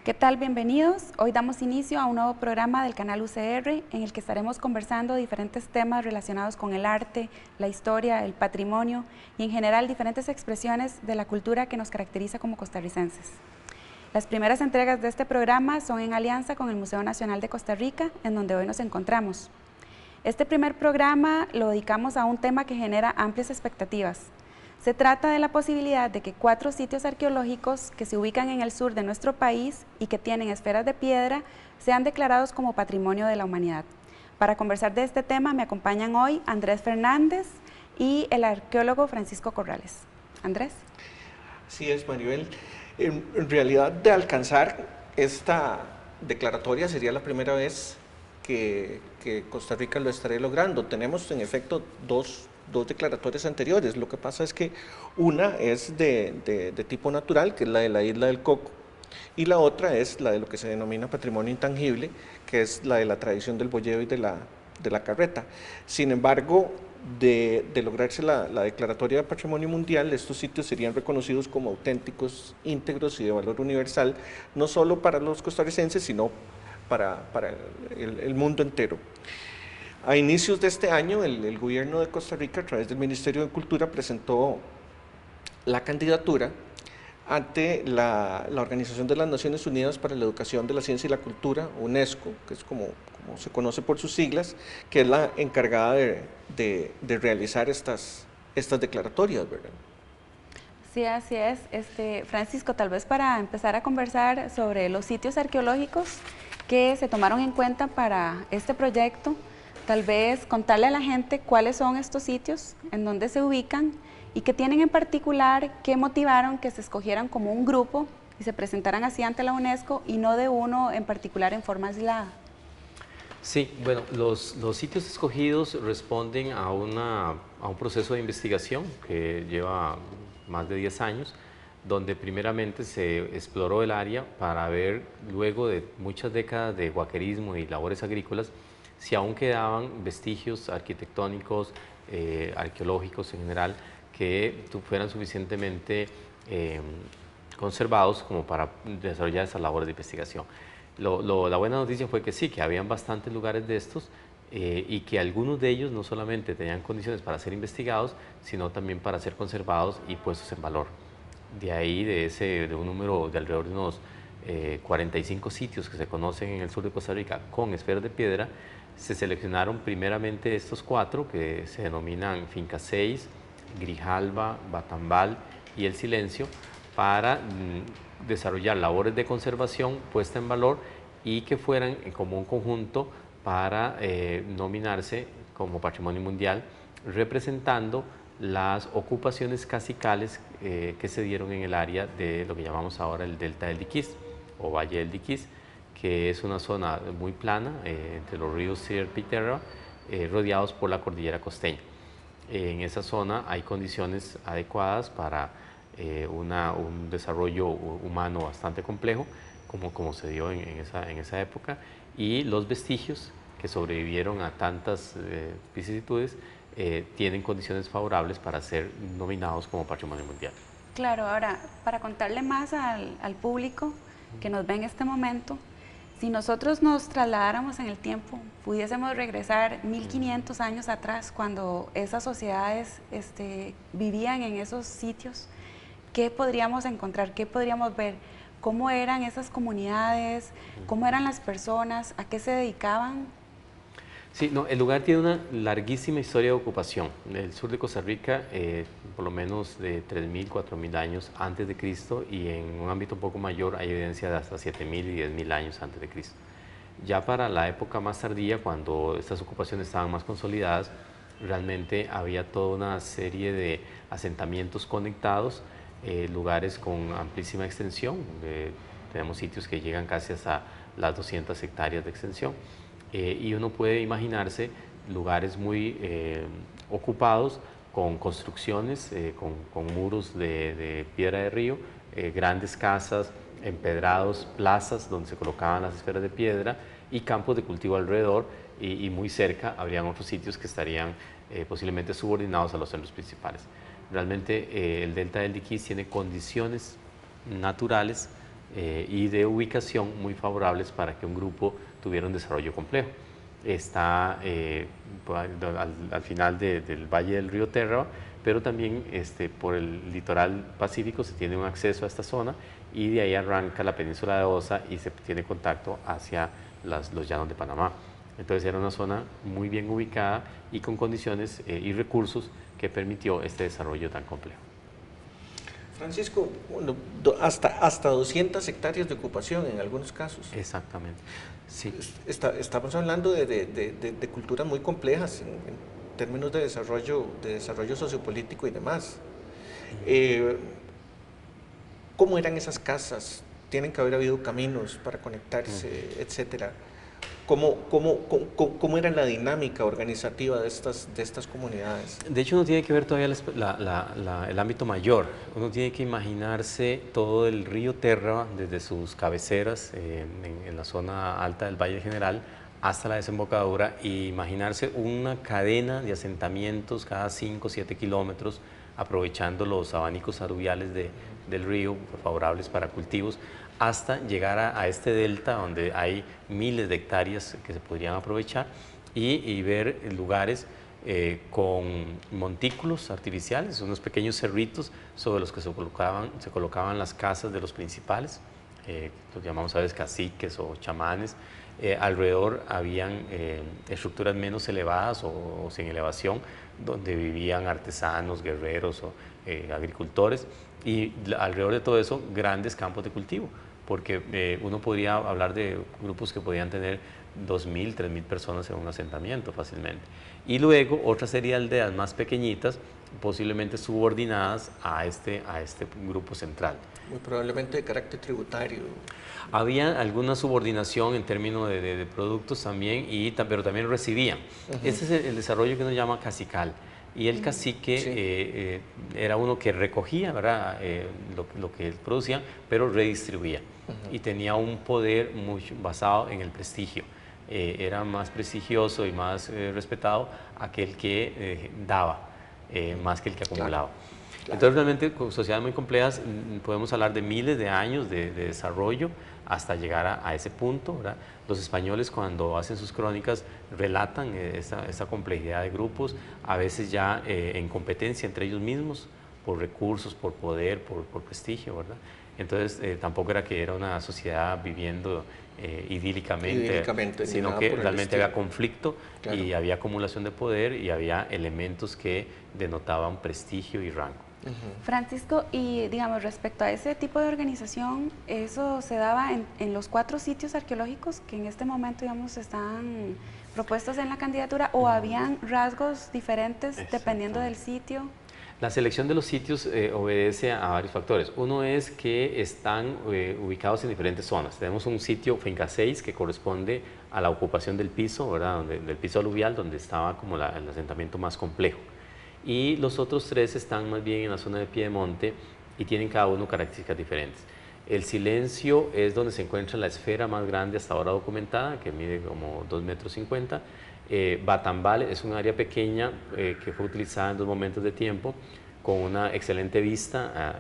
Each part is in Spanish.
¿Qué tal? Bienvenidos. Hoy damos inicio a un nuevo programa del canal UCR en el que estaremos conversando diferentes temas relacionados con el arte, la historia, el patrimonio y en general diferentes expresiones de la cultura que nos caracteriza como costarricenses. Las primeras entregas de este programa son en alianza con el Museo Nacional de Costa Rica, en donde hoy nos encontramos. Este primer programa lo dedicamos a un tema que genera amplias expectativas. Se trata de la posibilidad de que 4 sitios arqueológicos que se ubican en el sur de nuestro país y que tienen esferas de piedra sean declarados como Patrimonio de la Humanidad. Para conversar de este tema me acompañan hoy Andrés Fernández y el arqueólogo Francisco Corrales. Andrés. Así es, Maribel. En realidad, de alcanzar esta declaratoria sería la primera vez que Costa Rica lo estaría logrando. Tenemos, en efecto, dos declaratorias anteriores. Lo que pasa es que una es de tipo natural, que es la de la isla del Coco, y la otra es la de lo que se denomina patrimonio intangible, que es la de la tradición del boyeo y de la carreta. Sin embargo, de lograrse la declaratoria de patrimonio mundial, estos sitios serían reconocidos como auténticos, íntegros y de valor universal, no solo para los costarricenses, sino para el mundo entero. A inicios de este año, el gobierno de Costa Rica, a través del Ministerio de Cultura, presentó la candidatura ante la Organización de las Naciones Unidas para la Educación de la Ciencia y la Cultura, UNESCO, que es como se conoce por sus siglas, que es la encargada de realizar estas declaratorias, ¿verdad? Sí, así es. Francisco, tal vez para empezar a conversar sobre los sitios arqueológicos que se tomaron en cuenta para este proyecto, tal vez contarle a la gente cuáles son estos sitios, en dónde se ubican y qué tienen en particular, qué motivaron que se escogieran como un grupo y se presentaran así ante la UNESCO y no de uno en particular en forma aislada. Sí, bueno, los sitios escogidos responden a un proceso de investigación que lleva más de 10 años, donde primeramente se exploró el área para ver, luego de muchas décadas de guaquerismo y labores agrícolas, si aún quedaban vestigios arquitectónicos, arqueológicos en general, que fueran suficientemente conservados como para desarrollar esas labores de investigación. La buena noticia fue que sí, que habían bastantes lugares de estos y que algunos de ellos no solamente tenían condiciones para ser investigados, sino también para ser conservados y puestos en valor. De ahí, de un número de alrededor de unos 45 sitios que se conocen en el sur de Costa Rica con esferas de piedra, se seleccionaron primeramente estos 4 que se denominan Finca 6, Grijalba, Batambal y El Silencio, para desarrollar labores de conservación, puesta en valor y que fueran como un conjunto para nominarse como Patrimonio Mundial, representando las ocupaciones cacicales que se dieron en el área de lo que llamamos ahora el Delta del Diquís o Valle del Diquís, que es una zona muy plana entre los ríos Sierpe y Terra, rodeados por la cordillera costeña. En esa zona hay condiciones adecuadas para un desarrollo humano bastante complejo, como se dio en esa época, y los vestigios que sobrevivieron a tantas vicisitudes tienen condiciones favorables para ser nominados como Patrimonio Mundial. Claro, ahora, para contarle más al público que nos ve en este momento, si nosotros nos trasladáramos en el tiempo, pudiésemos regresar 1500 años atrás, cuando esas sociedades vivían en esos sitios, ¿qué podríamos encontrar? ¿Qué podríamos ver? ¿Cómo eran esas comunidades? ¿Cómo eran las personas? ¿A qué se dedicaban? Sí, no, el lugar tiene una larguísima historia de ocupación. El sur de Costa Rica, por lo menos de 3.000, 4.000 años antes de Cristo, y en un ámbito un poco mayor hay evidencia de hasta 7.000 y 10.000 años antes de Cristo. Ya para la época más tardía, cuando estas ocupaciones estaban más consolidadas, realmente había toda una serie de asentamientos conectados, lugares con amplísima extensión. Tenemos sitios que llegan casi hasta las 200 hectáreas de extensión. Y uno puede imaginarse lugares muy ocupados con construcciones, con muros de piedra de río, grandes casas, empedrados, plazas donde se colocaban las esferas de piedra y campos de cultivo alrededor, y muy cerca habrían otros sitios que estarían posiblemente subordinados a los centros principales. Realmente el delta del Diquís tiene condiciones naturales y de ubicación muy favorables para que un grupo tuviera un desarrollo complejo. Está al final del valle del río Terra, pero también por el litoral pacífico se tiene un acceso a esta zona y de ahí arranca la península de Osa y se tiene contacto hacia los llanos de Panamá. Entonces era una zona muy bien ubicada y con condiciones y recursos que permitió este desarrollo tan complejo. Francisco, bueno, hasta 200 hectáreas de ocupación en algunos casos. Exactamente, sí. Estamos hablando de culturas muy complejas en términos de desarrollo sociopolítico y demás. ¿Cómo eran esas casas? Tienen que haber habido caminos para conectarse, etcétera. ¿Cómo era la dinámica organizativa de estas comunidades? De hecho, uno tiene que ver todavía el ámbito mayor. Uno tiene que imaginarse todo el río Terra desde sus cabeceras en la zona alta del Valle General hasta la desembocadura e imaginarse una cadena de asentamientos cada 5 o 7 kilómetros, aprovechando los abanicos aluviales del río favorables para cultivos, hasta llegar a este delta donde hay miles de hectáreas que se podrían aprovechar y ver lugares con montículos artificiales, unos pequeños cerritos sobre los que se colocaban las casas de los principales, los llamamos a veces caciques o chamanes. Alrededor habían estructuras menos elevadas o sin elevación, donde vivían artesanos, guerreros o agricultores, y alrededor de todo eso grandes campos de cultivo, porque uno podría hablar de grupos que podían tener 2.000, 3.000 personas en un asentamiento fácilmente. Y luego otra serie de aldeas más pequeñitas, posiblemente subordinadas a este grupo central. Muy probablemente de carácter tributario. Había alguna subordinación en términos de productos también, pero también recibían. Ese es el desarrollo que uno llama cacical. Y el cacique era uno que recogía, ¿verdad? Lo que producían, pero redistribuía. Y tenía un poder muy basado en el prestigio. Era más prestigioso y más respetado aquel que daba, más que el que acumulaba. Claro. Entonces, realmente, con sociedades muy complejas, podemos hablar de miles de años de desarrollo hasta llegar a ese punto, ¿verdad? Los españoles, cuando hacen sus crónicas, relatan esa complejidad de grupos, a veces ya en competencia entre ellos mismos, por recursos, por poder, por prestigio, ¿verdad? Entonces, tampoco era que era una sociedad viviendo idílicamente, sino que realmente había conflicto, claro, y había acumulación de poder y había elementos que denotaban prestigio y rango. Francisco, y digamos, respecto a ese tipo de organización, ¿eso se daba en los 4 sitios arqueológicos que en este momento, digamos, están propuestos en la candidatura, o habían rasgos diferentes dependiendo del sitio? La selección de los sitios obedece a varios factores. Uno es que están ubicados en diferentes zonas. Tenemos un sitio, Finca 6, que corresponde a la ocupación del piso, ¿verdad? Del piso aluvial, donde estaba como el asentamiento más complejo. Y los otros 3 están más bien en la zona de Piedemonte y tienen cada uno características diferentes. El Silencio es donde se encuentra la esfera más grande hasta ahora documentada, que mide como 2,50 m. Batambal es un área pequeña que fue utilizada en 2 momentos de tiempo, con una excelente vista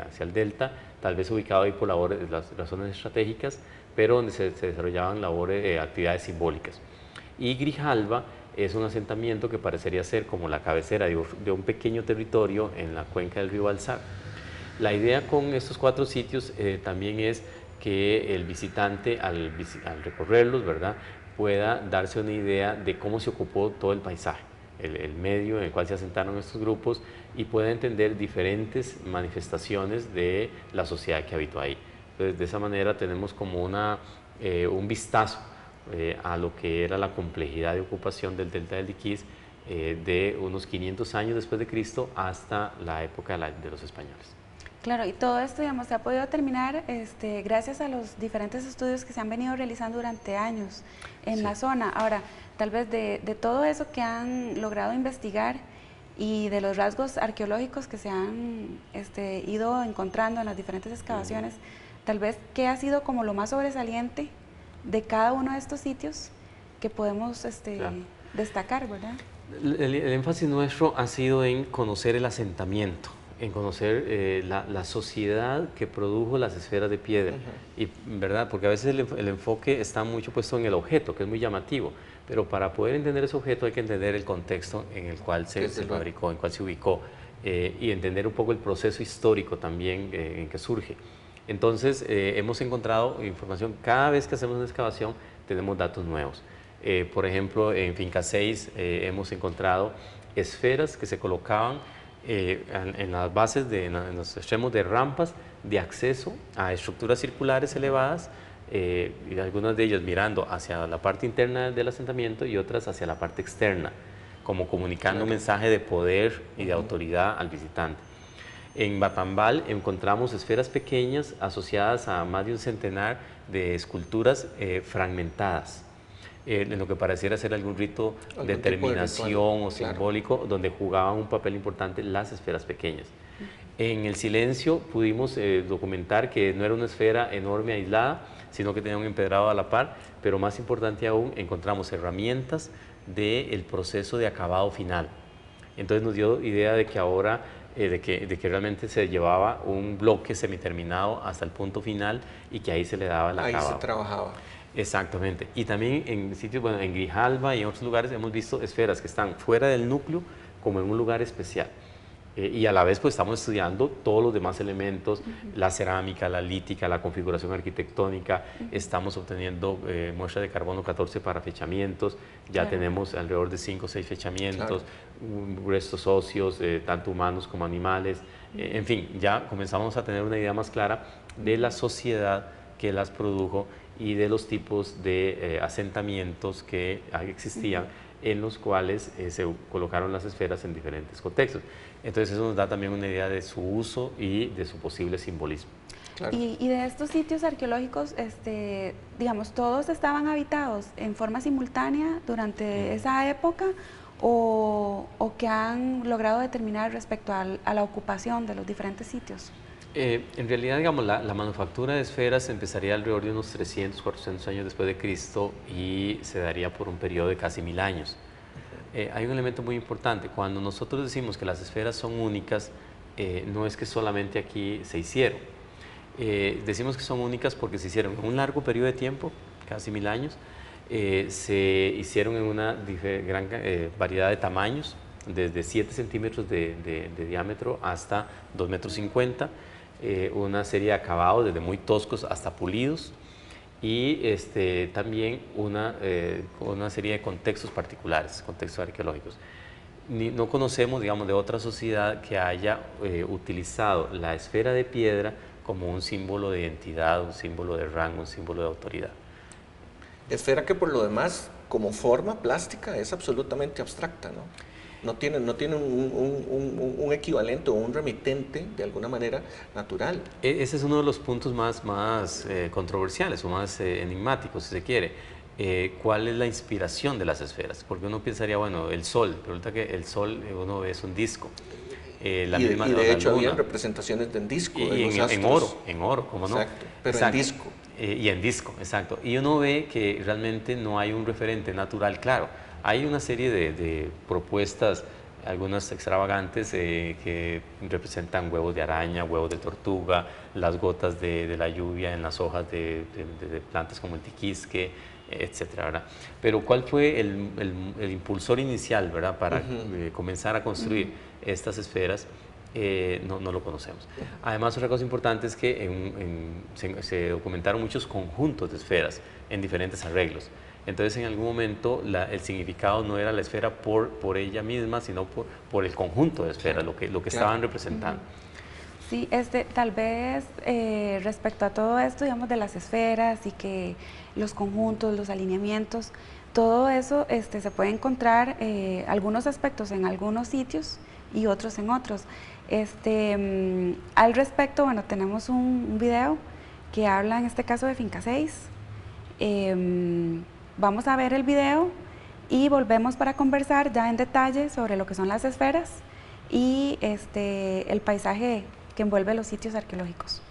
hacia el delta, tal vez ubicado ahí por las zonas estratégicas, pero donde se desarrollaban actividades simbólicas. Y Grijalva es un asentamiento que parecería ser como la cabecera de un pequeño territorio en la cuenca del río Balsar. La idea con estos 4 sitios también es que el visitante, al recorrerlos, ¿verdad?, pueda darse una idea de cómo se ocupó todo el paisaje, el medio en el cual se asentaron estos grupos, y pueda entender diferentes manifestaciones de la sociedad que habitó ahí. Entonces, de esa manera tenemos como un vistazo a lo que era la complejidad de ocupación del delta del Liquís de unos 500 años después de Cristo hasta la época de los españoles. Claro, y todo esto, digamos, se ha podido terminar gracias a los diferentes estudios que se han venido realizando durante años en la zona. Ahora, tal vez de todo eso que han logrado investigar y de los rasgos arqueológicos que se han ido encontrando en las diferentes excavaciones, tal vez, ¿qué ha sido como lo más sobresaliente de cada uno de estos sitios que podemos destacar, ¿verdad? El énfasis nuestro ha sido en conocer el asentamiento. en conocer la sociedad que produjo las esferas de piedra. Y, ¿verdad? Porque a veces el enfoque está mucho puesto en el objeto, que es muy llamativo, pero para poder entender ese objeto hay que entender el contexto en el cual se fabricó, en el cual se ubicó, y entender un poco el proceso histórico también en que surge. Entonces, hemos encontrado información, cada vez que hacemos una excavación tenemos datos nuevos. Por ejemplo, en Finca 6 hemos encontrado esferas que se colocaban en las bases, en los extremos de rampas de acceso a estructuras circulares elevadas, y algunas de ellas mirando hacia la parte interna del asentamiento y otras hacia la parte externa, como comunicando un mensaje de poder y de autoridad al visitante. En Batambal encontramos esferas pequeñas asociadas a más de un centenar de esculturas fragmentadas, en lo que pareciera ser algún rito de terminación o simbólico, donde jugaban un papel importante las esferas pequeñas. En el silencio pudimos documentar que no era una esfera enorme aislada, sino que tenía un empedrado a la par, pero más importante aún, encontramos herramientas del proceso de acabado final. Entonces nos dio idea de que ahora, de que realmente se llevaba un bloque semiterminado hasta el punto final y que ahí se le daba el acabado. Ahí se trabajaba. Exactamente. Y también en sitios, bueno, en Grijalba y en otros lugares hemos visto esferas que están fuera del núcleo como en un lugar especial. Y a la vez pues estamos estudiando todos los demás elementos, la cerámica, la lítica, la configuración arquitectónica, estamos obteniendo muestras de carbono 14 para fechamientos, ya tenemos alrededor de 5 o 6 fechamientos, restos óseos, tanto humanos como animales, en fin, ya comenzamos a tener una idea más clara de la sociedad que las produjo y de los tipos de asentamientos que existían, en los cuales se colocaron las esferas en diferentes contextos. Entonces eso nos da también una idea de su uso y de su posible simbolismo. Claro. Y de estos sitios arqueológicos, digamos, ¿todos estaban habitados en forma simultánea durante esa época o que han logrado determinar respecto a la ocupación de los diferentes sitios? En realidad, digamos, la manufactura de esferas empezaría alrededor de unos 300, 400 años después de Cristo y se daría por un periodo de casi 1000 años. Hay un elemento muy importante. Cuando nosotros decimos que las esferas son únicas, no es que solamente aquí se hicieron. Decimos que son únicas porque se hicieron en un largo periodo de tiempo, casi 1000 años, se hicieron en una gran variedad de tamaños, desde 7 centímetros de diámetro hasta 2,50 m, una serie de acabados desde muy toscos hasta pulidos, y también una serie de contextos particulares, contextos arqueológicos. No conocemos, digamos, de otra sociedad que haya utilizado la esfera de piedra como un símbolo de identidad, un símbolo de rango, un símbolo de autoridad. Esfera que por lo demás, como forma plástica, es absolutamente abstracta, ¿no? No tiene un equivalente o un remitente, de alguna manera, natural. Ese es uno de los puntos más controversiales o más enigmáticos, si se quiere. ¿Cuál es la inspiración de las esferas? Porque uno pensaría, bueno, el sol, pero resulta que el sol uno ve es un disco. Y de hecho había representaciones en disco, en oro, ¿cómo no? Exacto, pero en disco. Y en disco, exacto. Y uno ve que realmente no hay un referente natural claro. Hay una serie de propuestas, algunas extravagantes, que representan huevos de araña, huevos de tortuga, las gotas de la lluvia en las hojas de plantas como el tiquisque, etcétera, ¿verdad? Pero ¿cuál fue el impulsor inicial, ¿verdad?, para comenzar a construir estas esferas? No lo conocemos. Además, otra cosa importante es que se documentaron muchos conjuntos de esferas en diferentes arreglos. Entonces, en algún momento, el significado no era la esfera por ella misma, sino por el conjunto de esferas, lo que estaban representando. Sí, tal vez respecto a todo esto, digamos, de las esferas y que los conjuntos, los alineamientos, todo eso se puede encontrar algunos aspectos en algunos sitios y otros en otros. Al respecto, bueno, tenemos un video que habla en este caso de Finca 6. Vamos a ver el video y volvemos para conversar ya en detalle sobre lo que son las esferas y el paisaje que envuelve los sitios arqueológicos.